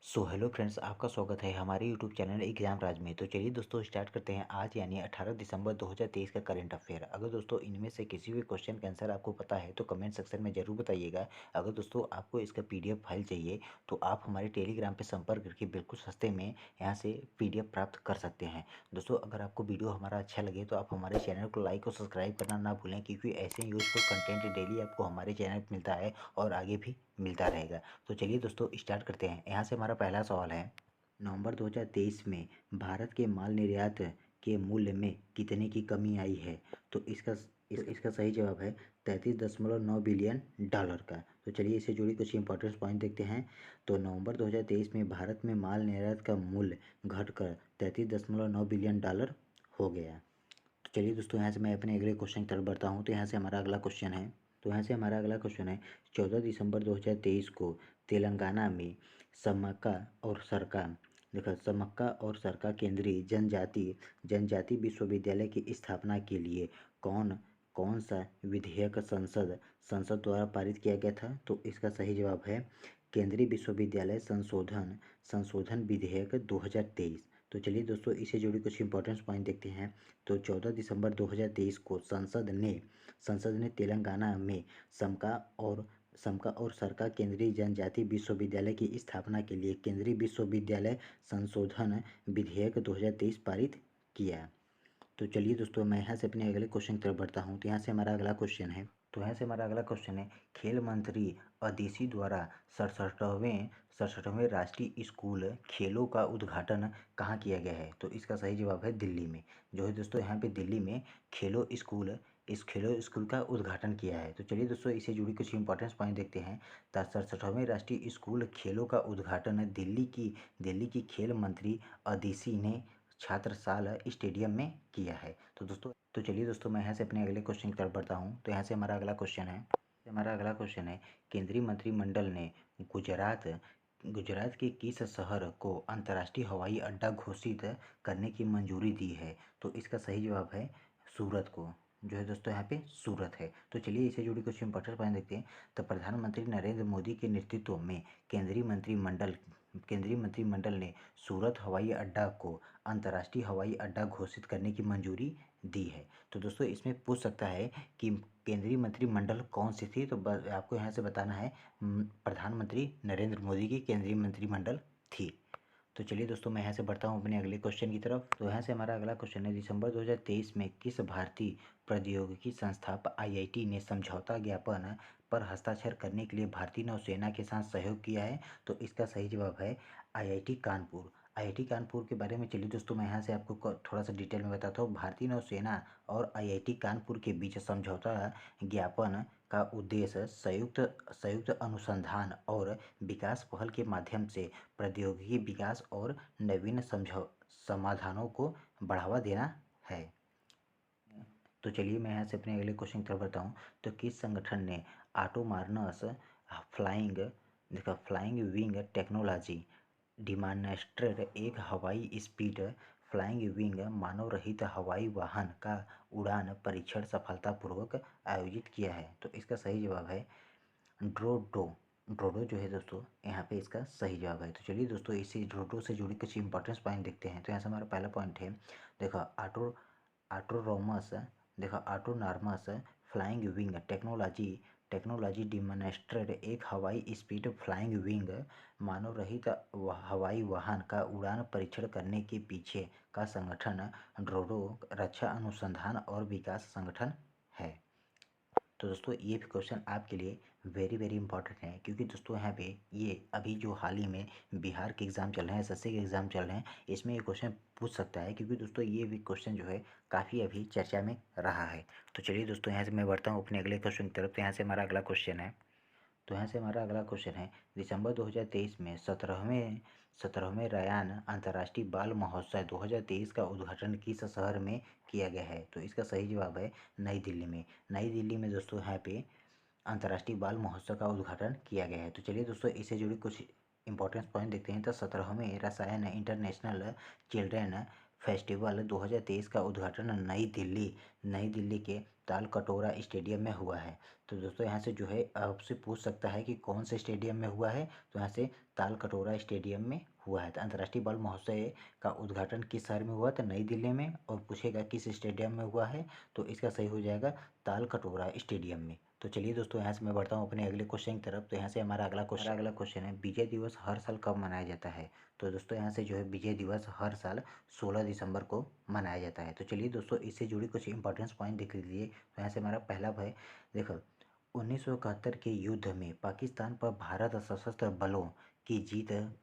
Hello friends, आपका स्वागत है हमारे यूट्यूब चैनल एग्जाम राज में। तो चलिए दोस्तों स्टार्ट करते हैं आज यानी 18 दिसंबर 2023 का करंट अफेयर। अगर दोस्तों इनमें से किसी भी क्वेश्चन का आंसर आपको पता है तो कमेंट सेक्शन में ज़रूर बताइएगा। अगर दोस्तों आपको इसका पीडीएफ फाइल चाहिए तो आप हमारे टेलीग्राम पर संपर्क करके बिल्कुल सस्ते में यहाँ से पीडीएफ प्राप्त कर सकते हैं। दोस्तों अगर आपको वीडियो हमारा अच्छा लगे तो आप हमारे चैनल को लाइक और सब्सक्राइब करना ना भूलें, क्योंकि ऐसे यूजफुल कंटेंट डेली आपको हमारे चैनल पर मिलता है और आगे भी मिलता रहेगा। तो चलिए दोस्तों स्टार्ट करते हैं। यहाँ से हमारा पहला सवाल है, नवंबर 2023 में भारत के माल निर्यात के मूल्य में कितने की कमी आई है? तो इसका सही जवाब है 33.9 बिलियन डॉलर का। तो चलिए इससे जुड़ी कुछ इंपॉर्टेंट पॉइंट देखते हैं। तो नवंबर 2023 में भारत में माल निर्यात का मूल्य घटकर 33.9 बिलियन डॉलर हो गया। तो चलिए दोस्तों यहाँ से मैं अपने अगले क्वेश्चन की तरफ बढ़ता हूँ। तो यहाँ से हमारा अगला क्वेश्चन है 14 दिसंबर 2023 को तेलंगाना में समक्का और सरका केंद्रीय जनजाति विश्वविद्यालय की स्थापना के लिए कौन कौन सा विधेयक संसद द्वारा पारित किया गया था? तो इसका सही जवाब है केंद्रीय विश्वविद्यालय संशोधन विधेयक 2023। तो चलिए दोस्तों इससे जुड़ी कुछ इंपॉर्टेंट पॉइंट देखते हैं। तो 14 दिसंबर 2023 को संसद ने तेलंगाना में समका और सरका केंद्रीय जनजाति विश्वविद्यालय की स्थापना के लिए केंद्रीय विश्वविद्यालय संशोधन विधेयक 2023 पारित किया। तो चलिए दोस्तों मैं यहाँ से अपने अगले क्वेश्चन की तरफ बढ़ता हूँ। तो यहाँ से हमारा अगला क्वेश्चन है, खेल मंत्री अदिशी द्वारा 67वें राष्ट्रीय स्कूल खेलों का उद्घाटन कहाँ किया गया है? तो इसका सही जवाब है दिल्ली में। जो है दोस्तों यहाँ पे दिल्ली में खेलो स्कूल का उद्घाटन किया है। तो चलिए दोस्तों इससे जुड़ी कुछ इंपॉर्टेंट पॉइंट देखते हैं। 67वें राष्ट्रीय स्कूल खेलों का उद्घाटन दिल्ली की खेल मंत्री अदिशी ने छात्रसाल स्टेडियम में किया है। तो चलिए दोस्तों मैं यहाँ से अपने अगले क्वेश्चन की तरफ बढ़ता हूँ। तो यहाँ से हमारा अगला क्वेश्चन है, केंद्रीय मंत्रिमंडल ने गुजरात के किस शहर को अंतर्राष्ट्रीय हवाई अड्डा घोषित करने की मंजूरी दी है? तो इसका सही जवाब है सूरत को। जो है दोस्तों यहाँ पे सूरत है। तो चलिए इससे जुड़ी कुछ इंपॉर्टेंट पॉइंट देखते हैं। तो प्रधानमंत्री नरेंद्र मोदी के नेतृत्व में केंद्रीय मंत्रिमंडल ने सूरत हवाई अड्डा को अंतर्राष्ट्रीय हवाई अड्डा घोषित करने की मंजूरी दी है। तो दोस्तों इसमें पूछ सकता है कि केंद्रीय मंत्रिमंडल कौन सी थी? तो आपको यहाँ से बताना है प्रधानमंत्री नरेंद्र मोदी की केंद्रीय मंत्रिमंडल थी। तो चलिए दोस्तों मैं यहाँ से बढ़ता हूँ अपने अगले क्वेश्चन की तरफ। तो यहाँ से हमारा अगला क्वेश्चन है, दिसंबर 2023 में किस भारतीय प्रौद्योगिकी संस्था IIT ने समझौता ज्ञापन पर हस्ताक्षर करने के लिए भारतीय नौसेना के साथ सहयोग किया है? तो इसका सही जवाब है IIT कानपुर। IIT कानपुर के बारे में चलिए दोस्तों मैं यहाँ से आपको थोड़ा सा डिटेल में बताता हूँ। भारतीय नौसेना और IIT कानपुर के बीच समझौता ज्ञापन का उद्देश्य संयुक्त अनुसंधान और विकास पहल के माध्यम से प्रौद्योगिकी विकास और नवीन समाधानों को बढ़ावा देना है। तो चलिए मैं यहाँ से अपने अगले क्वेश्चन की तरफ बढ़ता हूँ। तो किस संगठन ने ऑटोमार्नस फ्लाइंग विंग टेक्नोलॉजी डिमॉन्स्ट्रेट एक हवाई स्पीड फ्लाइंग विंग मानव रहित हवाई वाहन का उड़ान परीक्षण सफलतापूर्वक आयोजित किया है? तो इसका सही जवाब है ड्रोडो जो है दोस्तों यहाँ पे इसका सही जवाब है। तो चलिए दोस्तों इसी ड्रोडो से जुड़ी कुछ इंपॉर्टेंट पॉइंट देखते हैं। तो यहाँ से हमारा पहला पॉइंट है, देखो ऑटोनॉर्मस फ्लाइंग विंग टेक्नोलॉजी डिमॉन्स्ट्रेट एक हवाई स्पीड फ्लाइंग विंग मानव रहित हवाई वाहन का उड़ान परीक्षण करने के पीछे का संगठन ड्रोडो रक्षा अनुसंधान और विकास संगठन है। तो दोस्तों ये भी क्वेश्चन आपके लिए वेरी वेरी इंपॉर्टेंट है, क्योंकि दोस्तों यहाँ पे ये अभी जो हाल ही में बिहार के एग्ज़ाम चल रहे हैं, एसएससी के एग्ज़ाम चल रहे हैं, इसमें ये क्वेश्चन पूछ सकता है, क्योंकि दोस्तों ये भी क्वेश्चन जो है काफ़ी अभी चर्चा में रहा है। तो चलिए दोस्तों यहाँ से मैं बढ़ता हूँ अपने अगले क्वेश्चन की तरफ। तो यहाँ से हमारा अगला क्वेश्चन है, दिसंबर 2023 में 17वें रयान अंतर्राष्ट्रीय बाल महोत्सव 2023 का उद्घाटन किस शहर में किया गया है? तो इसका सही जवाब है नई दिल्ली में दोस्तों यहाँ पे अंतर्राष्ट्रीय बाल महोत्सव का उद्घाटन किया गया है। तो चलिए दोस्तों इससे जुड़ी कुछ इंपॉर्टेंट पॉइंट देखते हैं। तो 17वें रसायन इंटरनेशनल चिल्ड्रेन फेस्टिवल 2023 का उद्घाटन नई दिल्ली के तालकटोरा स्टेडियम में हुआ है। तो दोस्तों यहाँ से जो है आपसे पूछ सकता है कि कौन से स्टेडियम में हुआ है, तो यहाँ से तालकटोरा स्टेडियम में हुआ है। तो अंतर्राष्ट्रीय बाल महोत्सव का उद्घाटन किस शहर में हुआ, तो नई दिल्ली में, और पूछेगा किस स्टेडियम में हुआ है, तो इसका सही हो जाएगा तालकटोरा स्टेडियम में। तो चलिए दोस्तों यहाँ से मैं बढ़ता हूँ अपने अगले क्वेश्चन की तरफ। तो यहाँ से हमारा अगला क्वेश्चन है, विजय दिवस हर साल कब मनाया जाता है। तो दोस्तों यहाँ से जो है विजय दिवस हर साल 16 दिसंबर को मनाया जाता है। तो चलिए दोस्तों इससे जुड़ी कुछ इंपॉर्टेंस पॉइंट देख लीजिए। तो यहाँ से हमारा पहला है, देखो 1971 के युद्ध में पाकिस्तान पर भारत सशस्त्र बलों की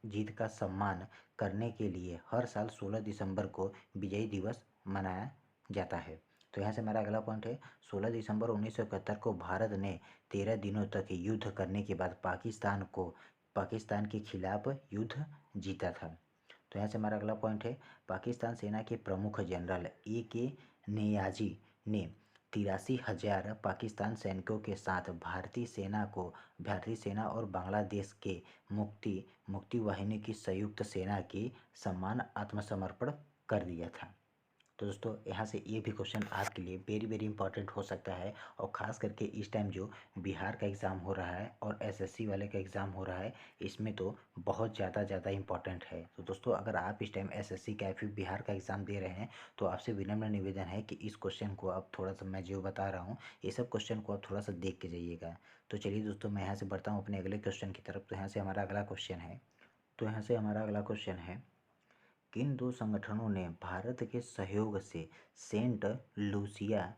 जीत का सम्मान करने के लिए हर साल 16 दिसंबर को विजय दिवस मनाया जाता है। तो यहाँ से हमारा अगला पॉइंट है, 16 दिसंबर 1971 को भारत ने 13 दिनों तक युद्ध करने के बाद पाकिस्तान के खिलाफ युद्ध जीता था। तो यहाँ से हमारा अगला पॉइंट है, पाकिस्तान सेना के प्रमुख जनरल ए.के. नियाज़ी ने 83,000 पाकिस्तान सैनिकों के साथ भारतीय सेना और बांग्लादेश के मुक्ति वाहिनी की संयुक्त सेना की समान आत्मसमर्पण कर दिया था। तो दोस्तों यहाँ से ये भी क्वेश्चन आपके लिए वेरी वेरी इंपॉर्टेंट हो सकता है, और ख़ास करके इस टाइम जो बिहार का एग्ज़ाम हो रहा है और एसएससी वाले का एग्ज़ाम हो रहा है, इसमें तो बहुत ज़्यादा इंपॉर्टेंट है। तो दोस्तों अगर आप इस टाइम एसएससी का या फिर बिहार का एग्ज़ाम दे रहे हैं, तो आपसे विनम्र निवेदन है कि इस क्वेश्चन को आप थोड़ा सा, मैं जो बता रहा हूँ ये सब क्वेश्चन को आप थोड़ा सा देख के जाइएगा। तो चलिए दोस्तों मैं यहाँ से बढ़ता हूँ अपने अगले क्वेश्चन की तरफ। तो यहाँ से हमारा अगला क्वेश्चन है, किन दो संगठनों ने भारत के सहयोग से सेंट लुसिया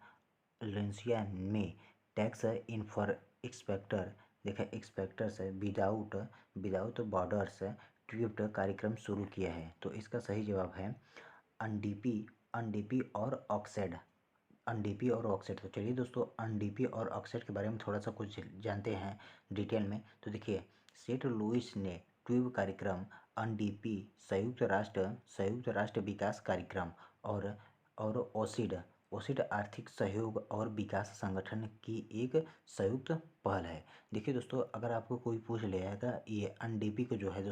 में tax inspectors without borders tribute कार्यक्रम शुरू किया है। तो इसका सही जवाब है अनडीपी और ऑक्सेट। तो चलिए दोस्तों अनडीपी और ऑक्सेट के बारे में थोड़ा सा कुछ जानते हैं डिटेल में। तो देखिए, सेंट लुइस ने ट्यूब कार्यक्रम, अनडीपी संयुक्त राष्ट्र विकास कार्यक्रम, और ओसिड आर्थिक सहयोग और विकास संगठन की एक संयुक्त पहल है। देखिए दोस्तों अगर आपको कोई पूछ लेगा ये अनडीपी को जो है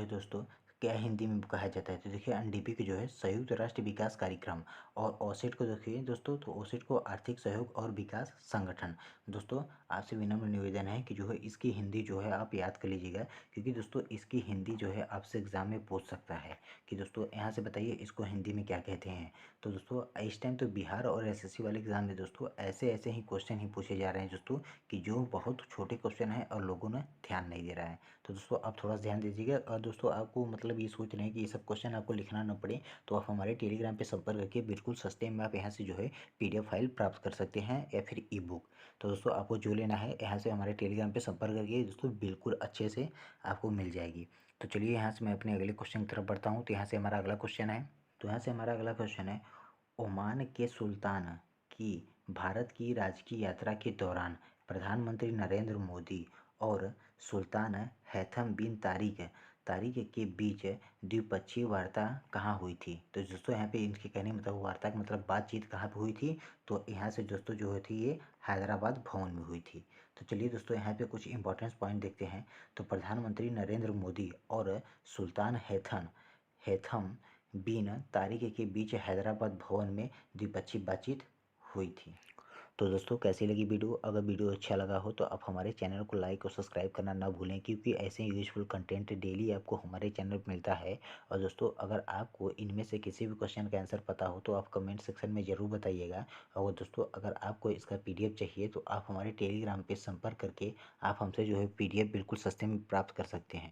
दोस्तों क्या हिंदी में कहा जाता है, तो देखिए अनडीपी को जो है संयुक्त राष्ट्र विकास कार्यक्रम, और ओसेट को देखिए दोस्तों, तो ओसेट को आर्थिक सहयोग और विकास संगठन। दोस्तों आपसे विनम्र निवेदन है कि जो है इसकी हिंदी जो है आप याद कर लीजिएगा, क्योंकि दोस्तों इसकी हिंदी जो है आपसे एग्जाम में पूछ सकता है कि दोस्तों यहाँ से बताइए इसको हिंदी में क्या कहते हैं। तो दोस्तों इस टाइम तो बिहार और एसएससी वाले एग्जाम में दोस्तों ऐसे ही क्वेश्चन ही पूछे जा रहे हैं दोस्तों, कि जो बहुत छोटे क्वेश्चन है और लोगों ने ध्यान नहीं दे रहा है। तो दोस्तों आप थोड़ा सा ध्यान दीजिएगा, और दोस्तों आपको मतलब ये सोच रहे हैं कि ये सब क्वेश्चन आपको लिखना ना पड़े, तो आप हमारे टेलीग्राम पे संपर्क करके बिल्कुल सस्ते में आप यहाँ से जो है पीडीएफ फाइल प्राप्त कर सकते हैं, या फिर ई बुक। तो दोस्तों आपको जो लेना है यहाँ से हमारे टेलीग्राम पे संपर्क करके दोस्तों बिल्कुल अच्छे से आपको मिल जाएगी। तो चलिए यहाँ से मैं अपने अगले क्वेश्चन की तरफ बढ़ता हूँ। तो यहाँ से हमारा अगला क्वेश्चन है, ओमान के सुल्तान की भारत की राजकीय यात्रा के दौरान प्रधानमंत्री नरेंद्र मोदी और सुल्तान हैथम बिन तारिक के बीच द्विपक्षीय वार्ता कहाँ हुई थी। तो दोस्तों यहाँ पे इनके कहने मतलब वार्ता का मतलब बातचीत कहाँ पे हुई थी, तो यहाँ से दोस्तों जो हुई थी ये हैदराबाद भवन में हुई थी। तो चलिए दोस्तों यहाँ पे कुछ इंपॉर्टेंट पॉइंट देखते हैं। तो प्रधानमंत्री नरेंद्र मोदी और सुल्तान हैथम बिन तारिक के बीच हैदराबाद भवन में द्विपक्षीय बातचीत हुई थी। तो दोस्तों कैसी लगी वीडियो, अगर वीडियो अच्छा लगा हो तो आप हमारे चैनल को लाइक और सब्सक्राइब करना ना भूलें, क्योंकि ऐसे यूजफुल कंटेंट डेली आपको हमारे चैनल पर मिलता है। और दोस्तों अगर आपको इनमें से किसी भी क्वेश्चन का आंसर पता हो तो आप कमेंट सेक्शन में ज़रूर बताइएगा। और दोस्तों अगर आपको इसका पीडीएफ चाहिए तो आप हमारे टेलीग्राम पर संपर्क करके आप हमसे जो है पीडीएफ बिल्कुल सस्ते में प्राप्त कर सकते हैं।